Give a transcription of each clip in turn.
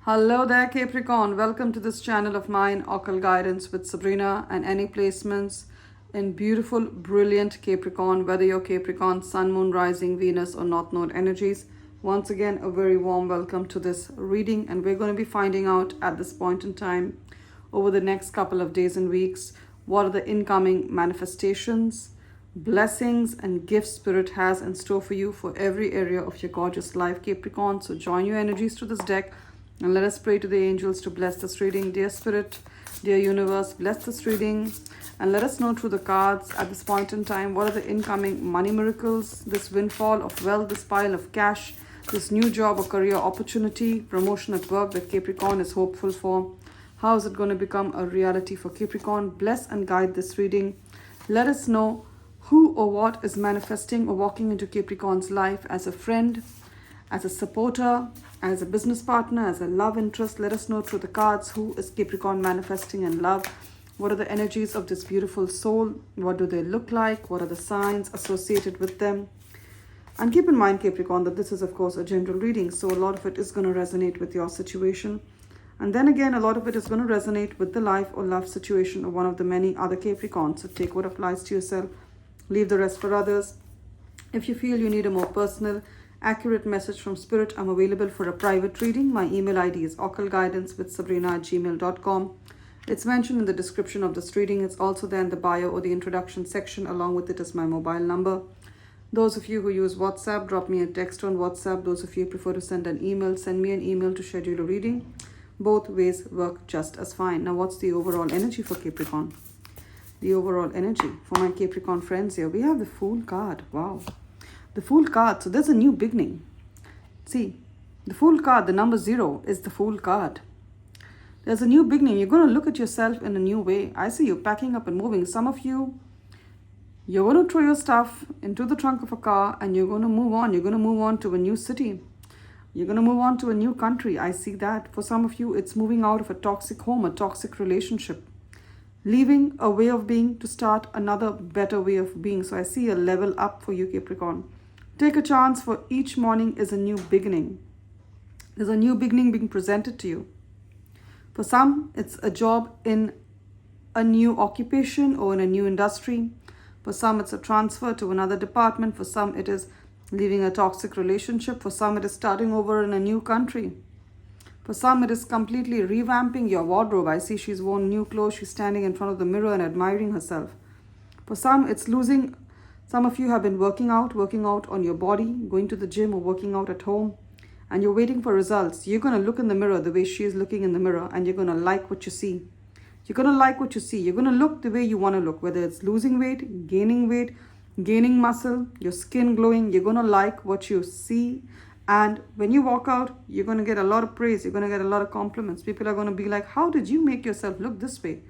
Hello there, Capricorn. Welcome to this channel of mine, Occult Guidance with Sabrina, and any placements in beautiful, brilliant Capricorn, whether you're Capricorn, Sun, Moon, Rising, Venus, or North Node energies. Once again, a very warm welcome to this reading, and we're going to be finding out at this point in time, over the next couple of days and weeks, what are the incoming manifestations, blessings, and gifts Spirit has in store for you for every area of your gorgeous life, Capricorn. So join your energies to this deck. And let us pray to the angels to bless this reading. Dear Spirit, dear Universe, bless this reading. And let us know through the cards at this point in time, what are the incoming money miracles, this windfall of wealth, this pile of cash, this new job or career opportunity, promotion at work that Capricorn is hopeful for. How is it going to become a reality for Capricorn? Bless and guide this reading. Let us know who or what is manifesting or walking into Capricorn's life as a friend, as a supporter, as a business partner, as a love interest. Let us know through the cards who is Capricorn manifesting in love. What are the energies of this beautiful soul? What do they look like? What are the signs associated with them? And keep in mind, Capricorn, that this is, of course, a general reading. So a lot of it is going to resonate with your situation. And then again, a lot of it is going to resonate with the life or love situation of one of the many other Capricorns. So take what applies to yourself. Leave the rest for others. If you feel you need a more personal, accurate message from Spirit, I'm available for a private reading. My email ID is occultguidancewithsabrina@gmail.com. It's mentioned in the description of this reading. It's also there in the bio or the introduction section. Along with it is my mobile number. Those of you who use WhatsApp, drop me a text on WhatsApp. Those of you who prefer to send an email, send me an email to schedule a reading. Both ways work just as fine. Now, what's the overall energy for Capricorn? The overall energy for my Capricorn friends here. We have the Fool card. Wow. The Fool card. So there's a new beginning. See, the Fool card, the number 0 is the Fool card. There's a new beginning. You're going to look at yourself in a new way. I see you packing up and moving. Some of you, you're going to throw your stuff into the trunk of a car and you're going to move on. You're going to move on to a new city. You're going to move on to a new country. I see that. For some of you, it's moving out of a toxic home, a toxic relationship. Leaving a way of being to start another better way of being. So I see a level up for you, Capricorn. Take a chance, for each morning is a new beginning. There's a new beginning being presented to you. For some, it's a job in a new occupation or in a new industry. For some, it's a transfer to another department. For some, it is leaving a toxic relationship. For some, it is starting over in a new country. For some, it is completely revamping your wardrobe. I see she's worn new clothes. She's standing in front of the mirror and admiring herself. For some, it's losing. Some of you have been working out on your body, going to the gym or working out at home, and you're waiting for results. You're going to look in the mirror the way she is looking in the mirror, and you're going to like what you see. You're going to like what you see. You're going to look the way you want to look, whether it's losing weight, gaining muscle, your skin glowing. You're going to like what you see. And when you walk out, you're going to get a lot of praise. You're going to get a lot of compliments. People are going to be like, how did you make yourself look this way?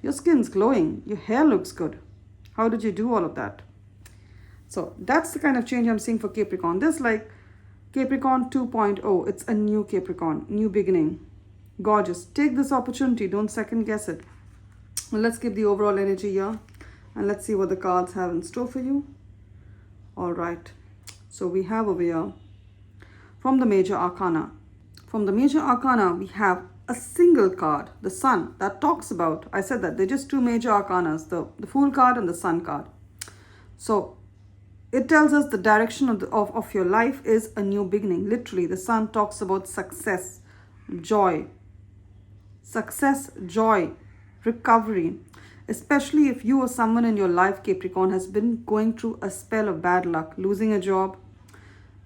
Your skin's glowing. Your hair looks good. How did you do all of that? So that's the kind of change I'm seeing for Capricorn. This like Capricorn 2.0. It's a new Capricorn, new beginning. Gorgeous. Take this opportunity. Don't second guess it. Well, let's give the overall energy here. And let's see what the cards have in store for you. All right. So we have over here from the Major Arcana. From the Major Arcana, we have a single card, the Sun, that talks about, I said that, they're just two Major Arcanas, the Fool card and the Sun card. So it tells us the direction of your life is a new beginning. Literally, the Sun talks about success, joy, recovery. Especially if you or someone in your life, Capricorn, has been going through a spell of bad luck, losing a job.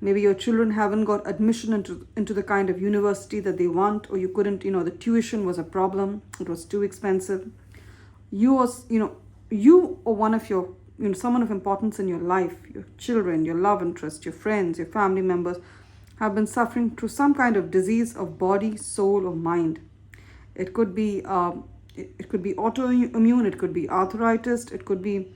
Maybe your children haven't got admission into the kind of university that they want, or you couldn't, the tuition was a problem. It was too expensive. You or one of your someone of importance in your life, your children, your love interest, your friends, your family members, have been suffering through some kind of disease of body, soul, or mind. It could be autoimmune, it could be arthritis, it could be,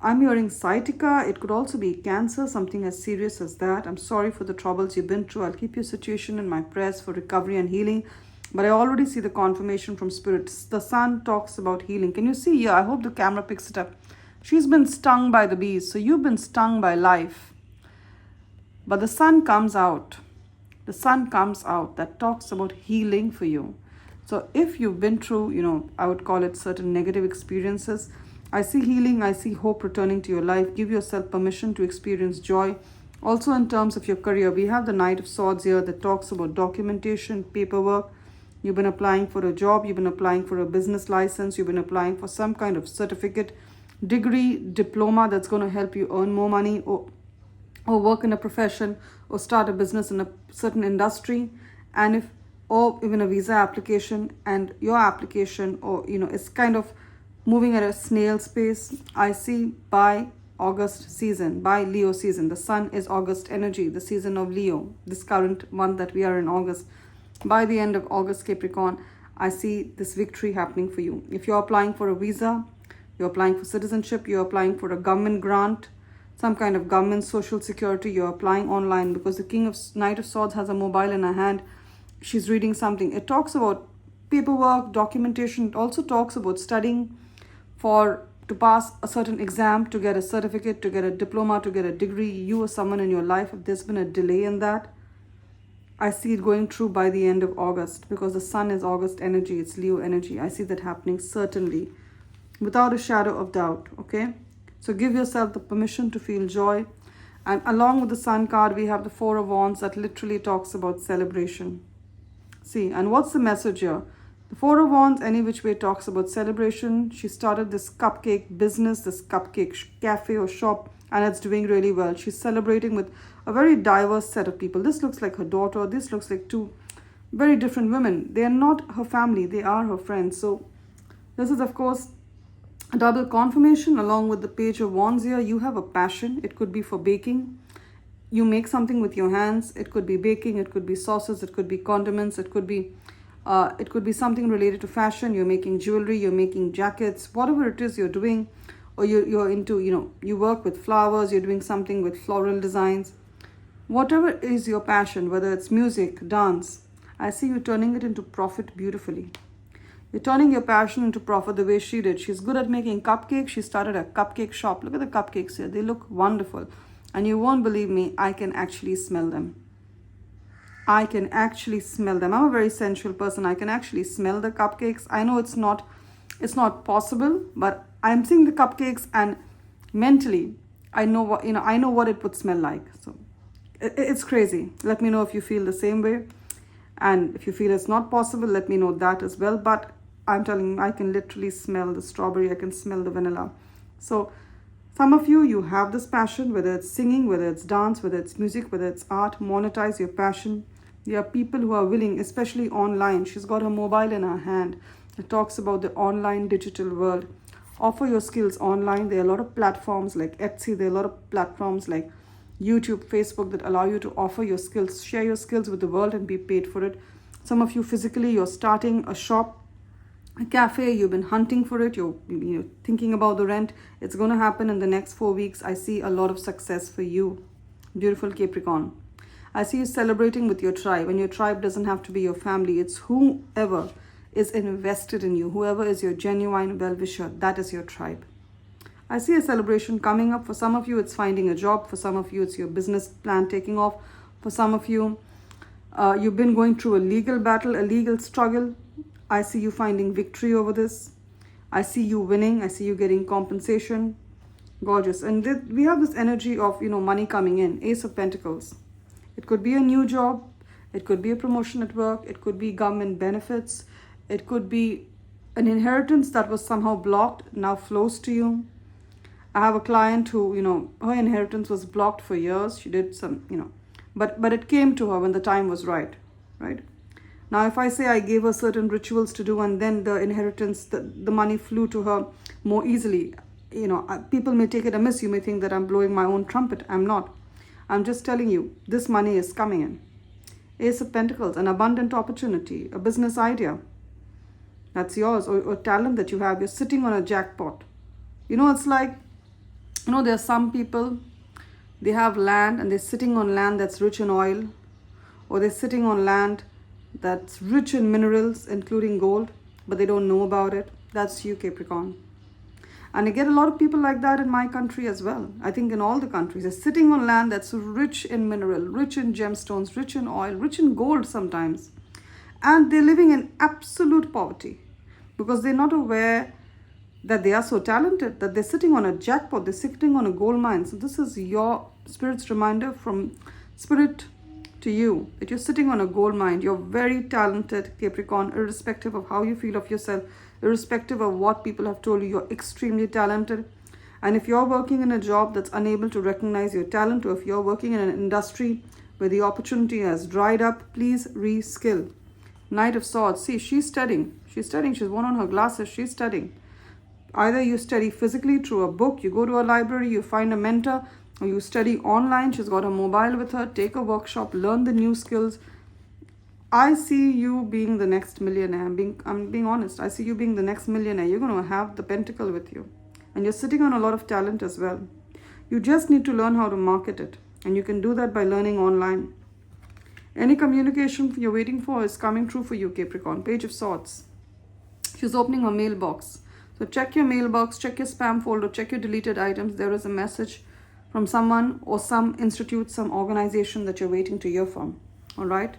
I'm hearing sciatica, it could also be cancer, something as serious as that. I'm sorry for the troubles you've been through. I'll keep your situation in my prayers for recovery and healing. But I already see the confirmation from Spirit. The Sun talks about healing. Can you see here? I hope the camera picks it up. She's been stung by the bees. So you've been stung by life. But the Sun comes out the sun comes out that talks about healing for you. So if you've been through, I would call it certain negative experiences, I see healing, I see hope returning to your life. Give yourself permission to experience joy. Also in terms of your career, we have the Knight of Swords here that talks about documentation, paperwork. You've been applying for a job, you've been applying for a business license, you've been applying for some kind of certificate, degree, diploma that's going to help you earn more money, or work in a profession, or start a business in a certain industry. And if, or even a visa application, and your application, or is kind of moving at a snail's pace. I see by August season, by Leo season. The sun is August energy, the season of Leo, this current month that we are in August. By the end of August, Capricorn, I see this victory happening for you. If you're applying for a visa, you're applying for citizenship, you're applying for a government grant, some kind of government social security, you're applying online, because the Knight of Swords has a mobile in her hand. She's reading something. It talks about paperwork, documentation. It also talks about studying to pass a certain exam, to get a certificate, to get a diploma, to get a degree. You or someone in your life, if there's been a delay in that, I see it going through by the end of August, because the sun is August energy, it's Leo energy. I see that happening certainly, without a shadow of doubt, okay? So give yourself the permission to feel joy. And along with the sun card, we have the Four of Wands that literally talks about celebration. See, and what's the message here? The Four of Wands, any which way, talks about celebration. She started this cupcake business, this cupcake cafe or shop, and it's doing really well. She's celebrating with a very diverse set of people. This looks like her daughter. This looks like two very different women. They are not her family. They are her friends. So this is, of course, a double confirmation along with the Page of Wands here. You have a passion. It could be for baking. You make something with your hands. It could be baking. It could be sauces. It could be condiments. It could be something related to fashion. You're making jewelry. You're making jackets. Whatever it is you're doing, or you're into, you work with flowers. You're doing something with floral designs. Whatever is your passion, whether it's music, dance, I see you turning it into profit beautifully. You're turning your passion into profit the way she did. She's good at making cupcakes. She started a cupcake shop. Look at the cupcakes here. They look wonderful. And you won't believe me, I can actually smell them. I can actually smell them. I'm a very sensual person. I can actually smell the cupcakes. I know it's not possible, but I'm seeing the cupcakes, and mentally, I know what it would smell like. So it's crazy. Let me know if you feel the same way. And if you feel it's not possible, let me know that as well. But I'm telling you, I can literally smell the strawberry. I can smell the vanilla. So some of you have this passion, whether it's singing, whether it's dance, whether it's music, whether it's art. Monetize your passion. There are people who are willing, especially online. She's got her mobile in her hand. It talks about the online digital world. Offer your skills online. There are a lot of platforms like Etsy. There are a lot of platforms like YouTube, Facebook that allow you to offer your skills, share your skills with the world and be paid for it. Some of you physically, you're starting a shop, a cafe, you've been hunting for it, you're thinking about the rent. It's going to happen in the next 4 weeks. I see a lot of success for you, beautiful Capricorn. I see you celebrating with your tribe, and your tribe doesn't have to be your family. It's whoever is invested in you, whoever is your genuine well-wisher, that is your tribe. I see a celebration coming up. For some of you, it's finding a job. For some of you, it's your business plan taking off. For some of you, you've been going through a legal battle, a legal struggle. I see you finding victory over this. I see you winning. I see you getting compensation. Gorgeous. And we have this energy of, money coming in. Ace of Pentacles. It could be a new job. It could be a promotion at work. It could be government benefits. It could be an inheritance that was somehow blocked, now flows to you. I have a client who, her inheritance was blocked for years. She did some, but it came to her when the time was right? Now, if I say I gave her certain rituals to do, and then the inheritance, the money flew to her more easily, people may take it amiss. You may think that I'm blowing my own trumpet. I'm not. I'm just telling you, this money is coming in. Ace of Pentacles, an abundant opportunity, a business idea that's yours, or talent that you have. You're sitting on a jackpot. It's like, there are some people, they have land and they're sitting on land that's rich in oil, or they're sitting on land that's rich in minerals, including gold, but they don't know about it. That's you, Capricorn. And I get a lot of people like that in my country as well. I think in all the countries. They're sitting on land that's rich in mineral, rich in gemstones, rich in oil, rich in gold sometimes. And they're living in absolute poverty because they're not aware that they are so talented, that they're sitting on a jackpot, they're sitting on a gold mine. So this is your Spirit's reminder from Spirit to you, that you're sitting on a gold mine. You're very talented, Capricorn, irrespective of how you feel of yourself, irrespective of what people have told you, you're extremely talented. And if you're working in a job that's unable to recognize your talent, or if you're working in an industry where the opportunity has dried up, please reskill. Knight of Swords. See, she's studying. She's one on her glasses. She's studying. Either you study physically through a book, you go to a library, you find a mentor, or you study online. She's got a mobile with her. Take a workshop, learn the new skills. I see you being the next millionaire. I'm being honest. I see you being the next millionaire. You're going to have the pentacle with you. And you're sitting on a lot of talent as well. You just need to learn how to market it. And you can do that by learning online. Any communication you're waiting for is coming true for you, Capricorn. Page of Swords. She's opening her mailbox. So check your mailbox, check your spam folder, check your deleted items. There is a message from someone or some institute, some organization that you're waiting to hear from. All right?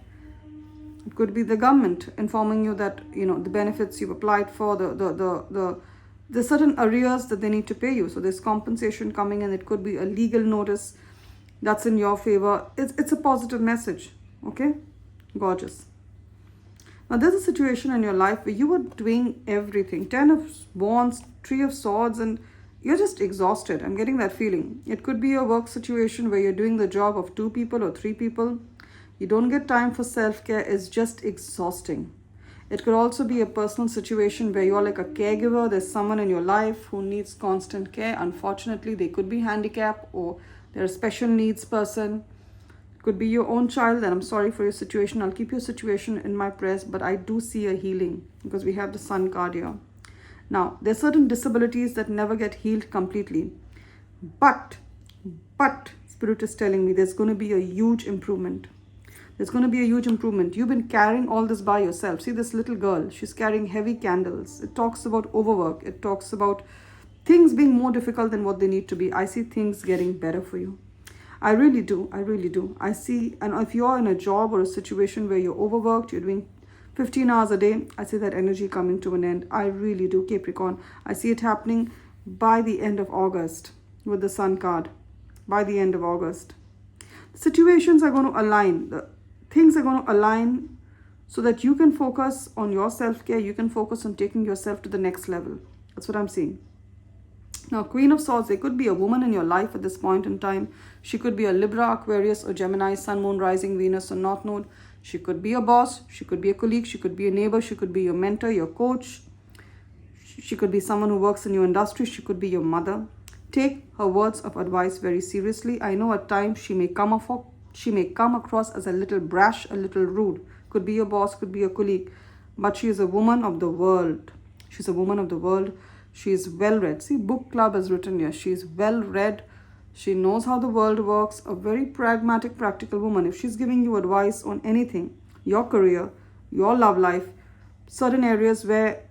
It could be the government informing you that, the benefits you've applied for, the certain arrears that they need to pay you. So there's compensation coming in. It could be a legal notice that's in your favor. It's a positive message. Okay? Gorgeous. Now, there's a situation in your life where you are doing everything. 10 of Wands, 3 of Swords, and you're just exhausted. I'm getting that feeling. It could be a work situation where you're doing the job of 2 people or 3 people. You don't get time for self-care. It's just exhausting. It could also be a personal situation where you're like a caregiver. There's someone in your life who needs constant care. Unfortunately, they could be handicapped or they're a special needs person. Could be your own child, and I'm sorry for your situation. I'll keep your situation in my prayers, but I do see a healing because we have the Sun card here. Now, there's certain disabilities that never get healed completely. But Spirit is telling me there's going to be a huge improvement. There's going to be a huge improvement. You've been carrying all this by yourself. See this little girl, she's carrying heavy candles. It talks about overwork. It talks about things being more difficult than what they need to be. I see things getting better for you. I really do. I see, and if you're in a job or a situation where you're overworked, you're doing 15 hours a day, I see that energy coming to an end. I really do, Capricorn. I see it happening by the end of August with the Sun card. By the end of August. The situations are going to align. The things are going to align so that you can focus on your self-care. You can focus on taking yourself to the next level. That's what I'm seeing. Now, Queen of Swords, there could be a woman in your life at this point in time. She could be a Libra, Aquarius, or Gemini, Sun, Moon, Rising, Venus, or North Node. She could be a boss. She could be a colleague. She could be a neighbor. She could be your mentor, your coach. She could be someone who works in your industry. She could be your mother. Take her words of advice very seriously. I know at times she may come across as a little brash, a little rude. Could be your boss, could be your colleague. But she is a woman of the world. She's a woman of the world. She is well-read. See, book club is written here. She is well-read. She knows how the world works. A very pragmatic, practical woman. If she's giving you advice on anything, your career, your love life, certain areas where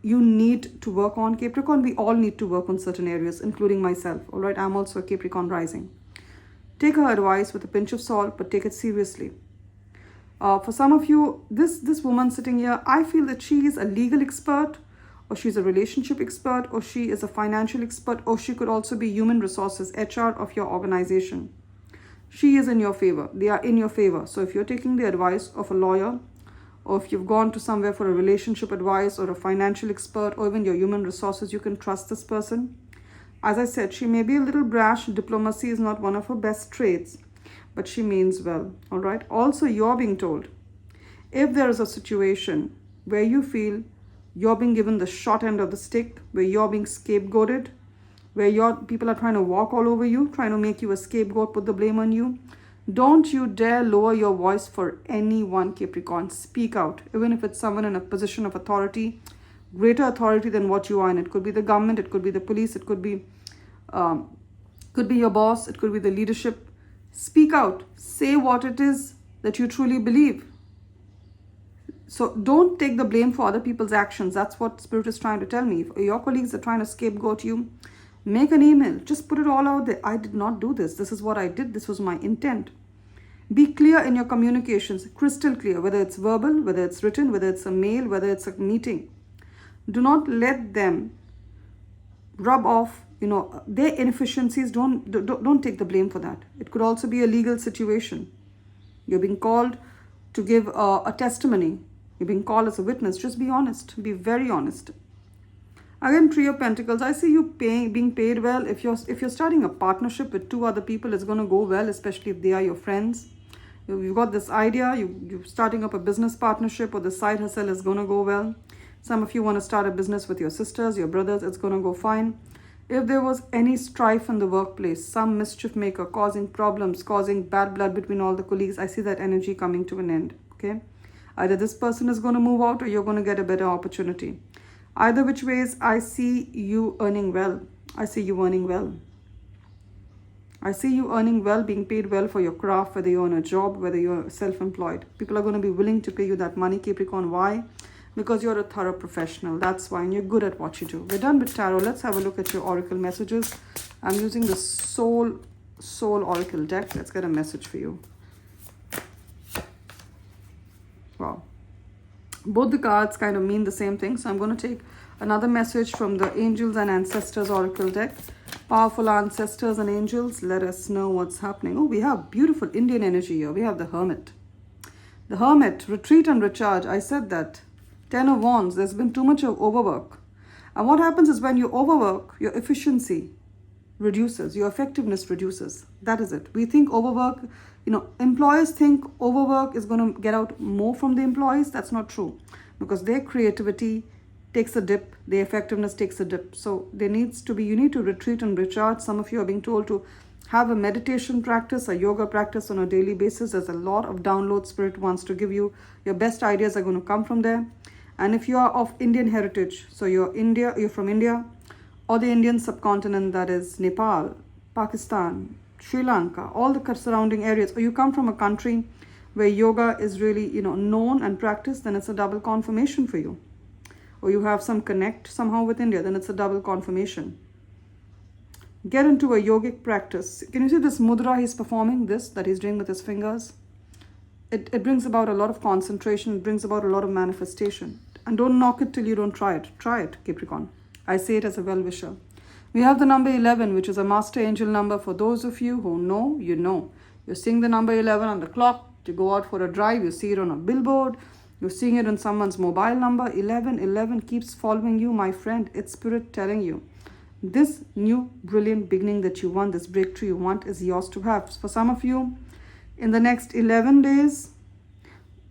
you need to work on, Capricorn, we all need to work on certain areas, including myself. All right, I'm also a Capricorn rising. Take her advice with a pinch of salt, but take it seriously. For some of you, this woman sitting here, I feel that she is a legal expert, or she's a relationship expert, or she is a financial expert, or she could also be human resources, HR of your organization. She is in your favor. They are in your favor. So if you're taking the advice of a lawyer, or if you've gone to somewhere for a relationship advice or a financial expert, or even your human resources, you can trust this person. As I said, she may be a little brash. Diplomacy is not one of her best traits, but she means well. All right. Also, you're being told, if there is a situation where you feel you're being given the short end of the stick, where you're being scapegoated, where people are trying to walk all over you, trying to make you a scapegoat, put the blame on you, don't you dare lower your voice for anyone, Capricorn. Speak out, even if it's someone in a position of authority, greater authority than what you are in. It could be the government, it could be the police, it could be your boss, it could be the leadership. Speak out. Say what it is that you truly believe. So don't take the blame for other people's actions. That's what Spirit is trying to tell me. If your colleagues are trying to scapegoat you, make an email. Just put it all out there. I did not do this. This is what I did. This was my intent. Be clear in your communications, crystal clear, whether it's verbal, whether it's written, whether it's a mail, whether it's a meeting. Do not let them rub off, their inefficiencies. Don't take the blame for that. It could also be a legal situation. You're being called to give a testimony. You're being called as a witness. Just be honest. Be very honest. Again, Three of Pentacles. I see you being paid well. If you're starting a partnership with two other people, it's going to go well, especially if they are your friends. You've got this idea. You're starting up a business partnership, or the side hustle is going to go well. Some of you want to start a business with your sisters, your brothers. It's going to go fine. If there was any strife in the workplace, some mischief maker causing problems, causing bad blood between all the colleagues, I see that energy coming to an end. Okay, either this person is going to move out, or you're going to get a better opportunity. Either which ways, I see you earning well. I see you earning well. I see you earning well, being paid well for your craft, whether you own a job, whether you're self-employed. People are going to be willing to pay you that money, Capricorn. Why? Because you're a thorough professional. That's why, and you're good at what you do. We're done with tarot. Let's have a look at your oracle messages. I'm using the Soul Oracle deck. Let's get a message for you. Wow. Both the cards kind of mean the same thing. So I'm going to take another message from the Angels and Ancestors Oracle deck. Powerful ancestors and angels, let us know what's happening. Oh, we have beautiful Indian energy here. We have the Hermit. The Hermit, retreat and recharge. I said that. Ten of Wands, there's been too much of overwork. And what happens is when you overwork, your efficiency reduces, your effectiveness reduces. That is it. We think overwork, employers think overwork is going to get out more from the employees. That's not true, because their creativity takes a dip, their effectiveness takes a dip. So you need to retreat and recharge. Some of you are being told to have a meditation practice, a yoga practice on a daily basis. There's a lot of download Spirit wants to give you. Your best ideas are going to come from there. And if you are of Indian heritage, so you're from India, or the Indian subcontinent, that is Nepal, Pakistan, Sri Lanka, all the surrounding areas, or you come from a country where yoga is really, known and practiced, then it's a double confirmation for you. Or you have some connect somehow with India, then it's a double confirmation. Get into a yogic practice. Can you see this mudra he's performing, that he's doing with his fingers? It brings about a lot of concentration. It brings about a lot of manifestation. And don't knock it till you don't try it. Try it, Capricorn. I say it as a well-wisher. We have the number 11, which is a master angel number. For those of you who know, you know. You're seeing the number 11 on the clock. To go out for a drive, you see it on a billboard. You're seeing it on someone's mobile number. 11 keeps following you, my friend. It's Spirit telling you. This new brilliant beginning that you want, this breakthrough you want, is yours to have. For some of you, in the next 11 days,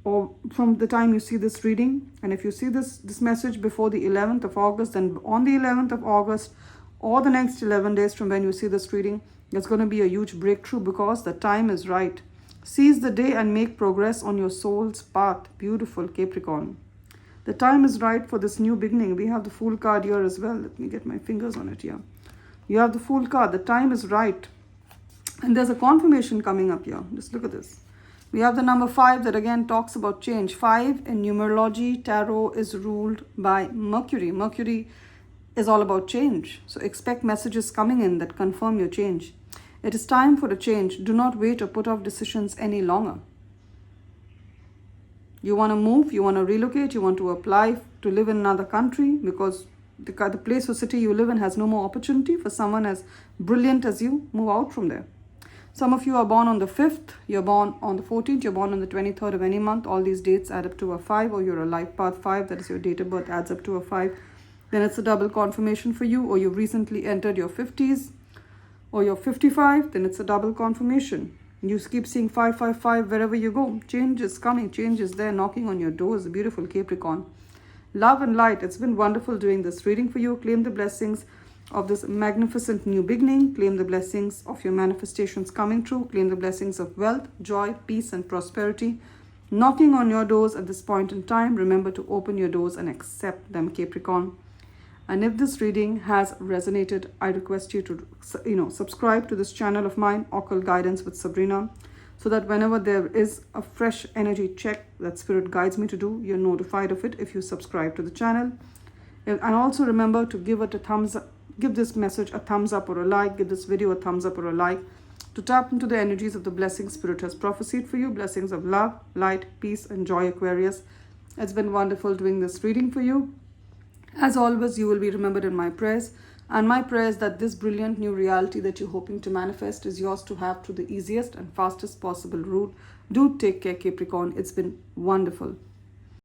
or from the time you see this reading, and if you see this message before the 11th of August, then on the 11th of August, or the next 11 days from when you see this reading, there's going to be a huge breakthrough, because the time is right. Seize the day and make progress on your soul's path. Beautiful, Capricorn. The time is right for this new beginning. We have the Fool card here as well. Let me get my fingers on it here. You have the Fool card. The time is right. And there's a confirmation coming up here. Just look at this. We have the number 5 that again talks about change. 5 in numerology, tarot is ruled by Mercury. Mercury is all about change. So expect messages coming in that confirm your change. It is time for a change. Do not wait or put off decisions any longer. You want to move, you want to relocate, you want to apply to live in another country because the place or city you live in has no more opportunity for someone as brilliant as you. Move out from there. Some of you are born on the 5th, you're born on the 14th, you're born on the 23rd of any month. All these dates add up to a 5, or you're a life path 5, that is your date of birth, adds up to a 5. Then it's a double confirmation for you, or you've recently entered your 50s, or you're 55, then it's a double confirmation. You keep seeing 555 wherever you go. Change is coming, change is there, knocking on your doors. Beautiful Capricorn. Love and light. It's been wonderful doing this reading for you. Claim the blessings of this magnificent new beginning. Claim the blessings of your manifestations coming true. Claim the blessings of wealth, joy, peace, and prosperity knocking on your doors at this point in time. Remember to open your doors and accept them, Capricorn. And if this reading has resonated, I request you to, subscribe to this channel of mine, Occult Guidance with Sabrina, so that whenever there is a fresh energy check that Spirit guides me to do, you're notified of it if you subscribe to the channel. And also remember to give it a thumbs up, give this message a thumbs up or a like, give this video a thumbs up or a like, to tap into the energies of the blessings Spirit has prophesied for you. Blessings of love, light, peace, and joy, Aquarius. It's been wonderful doing this reading for you. As always, you will be remembered in my prayers. And my prayer is that this brilliant new reality that you're hoping to manifest is yours to have through the easiest and fastest possible route. Do take care, Capricorn. It's been wonderful.